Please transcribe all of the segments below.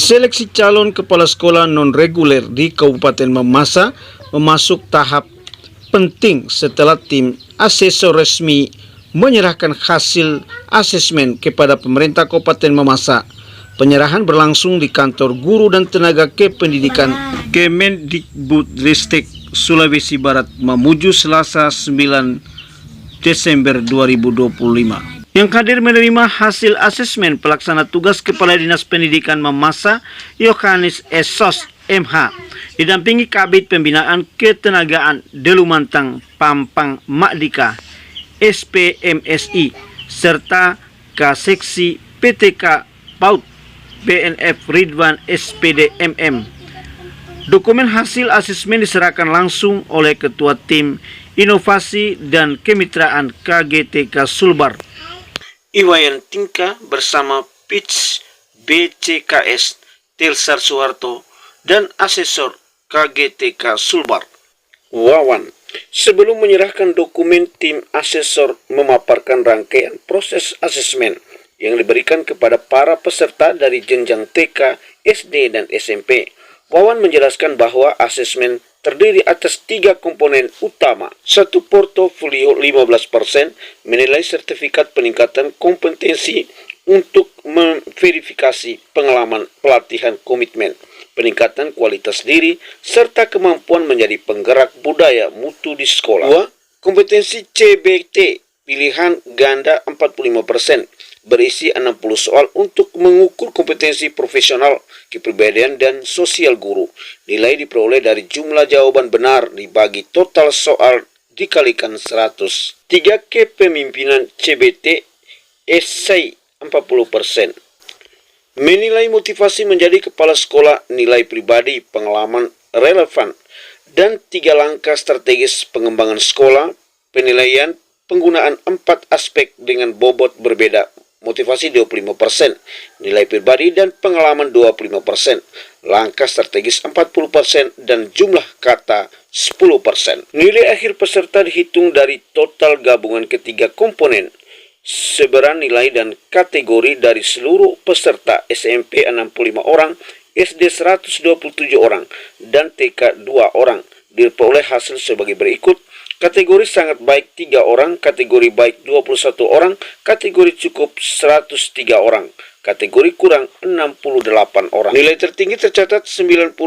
Seleksi calon kepala sekolah non-reguler di Kabupaten Mamasa memasuk tahap penting setelah tim asesor resmi menyerahkan hasil asesmen kepada pemerintah Kabupaten Mamasa. Penyerahan berlangsung di kantor guru dan tenaga kependidikan Kemendikbudristek Sulawesi Barat Mamuju Selasa 9 Desember 2025. Yang hadir menerima hasil asesmen pelaksana tugas Kepala Dinas Pendidikan Mamasa Yohanes Esos MH didampingi Kabid Pembinaan Ketenagaan Delumantang Pampang Makdika SPMSI serta Kaseksi PTK PAUD BNF Ridwan SPD MM. Dokumen hasil asesmen diserahkan langsung oleh Ketua Tim Inovasi dan Kemitraan KGTK Sulbar Iwayan Tingka bersama PITS BCKS Tilsar Soeharto dan asesor KGTK Sulbar Wawan. Sebelum menyerahkan dokumen, tim asesor memaparkan rangkaian proses asesmen yang diberikan kepada para peserta dari jenjang TK, SD, dan SMP. Wawan menjelaskan bahwa asesmen terdiri atas 3 komponen utama. 1. Portofolio 15%, menilai sertifikat peningkatan kompetensi untuk memverifikasi pengalaman pelatihan komitmen, peningkatan kualitas diri, serta kemampuan menjadi penggerak budaya mutu di sekolah. 2. Kompetensi CBT, pilihan ganda 45%, berisi 60 soal untuk mengukur kompetensi profesional, kepribadian, dan sosial guru. Nilai diperoleh dari jumlah jawaban benar dibagi total soal dikalikan 100. 3. Kepemimpinan CBT, esai 40%. Menilai motivasi menjadi kepala sekolah, nilai pribadi, pengalaman relevan, dan 3 langkah strategis pengembangan sekolah, penilaian penggunaan 4 aspek dengan bobot berbeda. Motivasi 25%, nilai pribadi dan pengalaman 25%, langkah strategis 40%, dan jumlah kata 10%. Nilai akhir peserta dihitung dari total gabungan ketiga komponen, sebaran nilai dan kategori dari seluruh peserta SMP 65 orang, SD 127 orang, dan TK 2 orang. Diperoleh hasil sebagai berikut. Kategori sangat baik 3 orang, kategori baik 21 orang, kategori cukup 103 orang, kategori kurang 68 orang. Nilai tertinggi tercatat 90,02,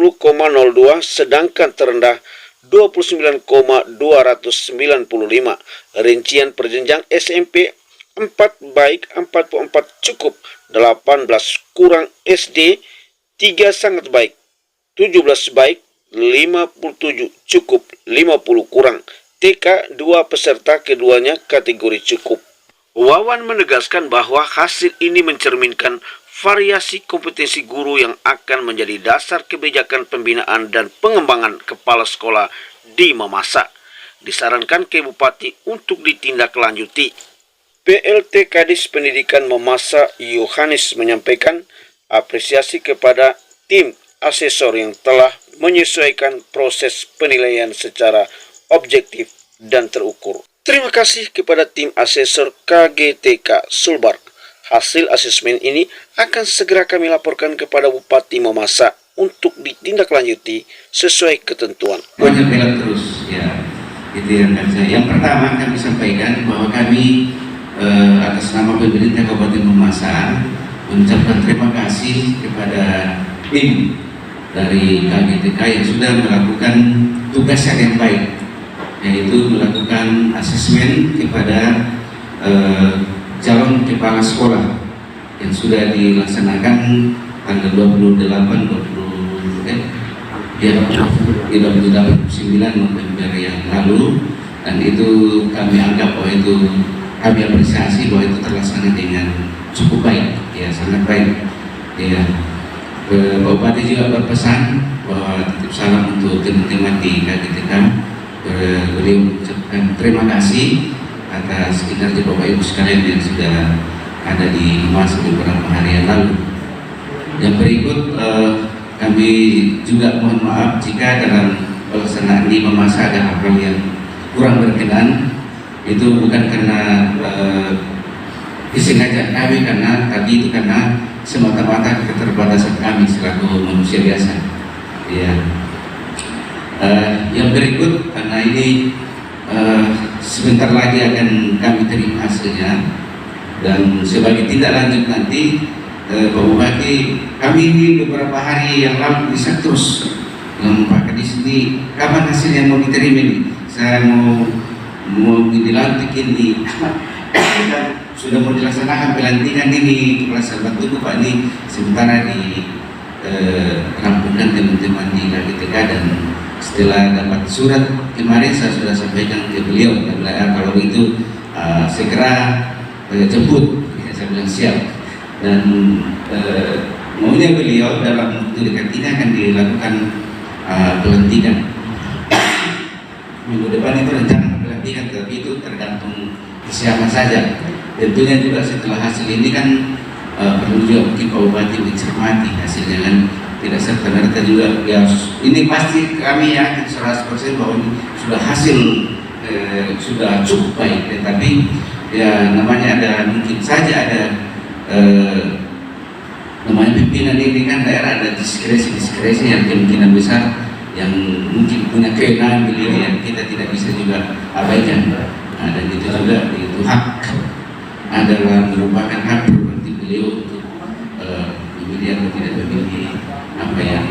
sedangkan terendah 29,295. Rincian perjenjang SMP 4 baik, 44 cukup, 18 kurang, SD 3 sangat baik, 17 baik, 57 cukup, 50 kurang, TK 2 peserta keduanya kategori cukup. Wawan menegaskan bahwa hasil ini mencerminkan variasi kompetensi guru yang akan menjadi dasar kebijakan pembinaan dan pengembangan kepala sekolah di Mamasa. Disarankan ke Bupati untuk ditindaklanjuti. PLT Kadis Pendidikan Mamasa Yohanes menyampaikan apresiasi kepada tim asesor yang telah menyesuaikan proses penilaian secara objektif dan terukur. Terima kasih kepada tim asesor KGTK Sulbar. Hasil asesmen ini akan segera kami laporkan kepada Bupati Mamasa untuk ditindaklanjuti sesuai ketentuan. Banyak bela terus, ya. Itu yang saya. Yang pertama kami sampaikan bahwa kami atas nama pemerintah Kabupaten Mamasa mengucapkan terima kasih kepada tim dari KGTK yang sudah melakukan tugas yang baik, yaitu melakukan asesmen kepada calon kepala sekolah yang sudah dilaksanakan tanggal 29 November yang lalu, dan itu kami anggap bahwa itu kami apresiasi bahwa itu terlaksana dengan cukup baik, ya, sangat baik, ya. Pak Bupati juga berpesan bahwa titip salam untuk teman-teman di KGTK. Beliau mengucapkan terima kasih atas kinerja Bapak Ibu sekalian yang sudah ada di masa beberapa hari yang lalu. Yang berikut kami juga mohon maaf jika dalam pelaksanaan di Mamasa ada hal yang kurang berkenan. Itu bukan karena kesengajaan kami, karena tadi itu karena semata-mata keterbatasan kami selaku manusia biasa. Ya. Yang berikut, karena ini sebentar lagi akan kami terima hasilnya, dan sebagai tindak lanjut nanti Pak Bupati, kami ini beberapa hari yang lalu bisa terus mengumpulkan di sini kapan hasilnya mau diterima ini. Saya mau dilantik ini sudah mau dilaksanakan pelantikan ini Kepala Salbat Tugu Pak, ini sementara di rampungkan teman-teman di KGTK, dan setelah dapat surat kemarin saya sudah sampaikan ke beliau, kalau itu segera jemput, ya, saya bilang siap, dan maunya beliau dalam waktu dekat ini akan dilakukan pelantikan. Minggu depan itu rencana pelantikan, tapi itu tergantung siapa saja. Tentunya juga setelah hasil ini kan perlu juga mungkin Pak Bupati mencermati hasilnya, kan tidak serta-merta juga ya ini pasti kami yakin 100% bahwa ini sudah hasil sudah cukup baik, tetapi ya namanya ada, mungkin saja ada namanya pimpinan ini kan daerah, ada diskresi yang kemungkinan besar yang mungkin punya kewenangan beliau yang kita tidak bisa juga abaikan. Nah, dan itu juga itu hak adalah merupakan hak prerogatif beliau untuk memilih atau tidak memilih apa yang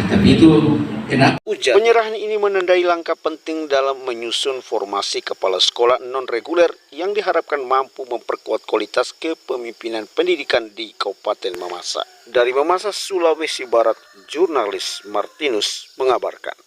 tapi itu kenapa Penyerahan ini menandai langkah penting dalam menyusun formasi kepala sekolah non-reguler yang diharapkan mampu memperkuat kualitas kepemimpinan pendidikan di Kabupaten Mamasa. Dari Mamasa, Sulawesi Barat, jurnalis Martinus mengabarkan.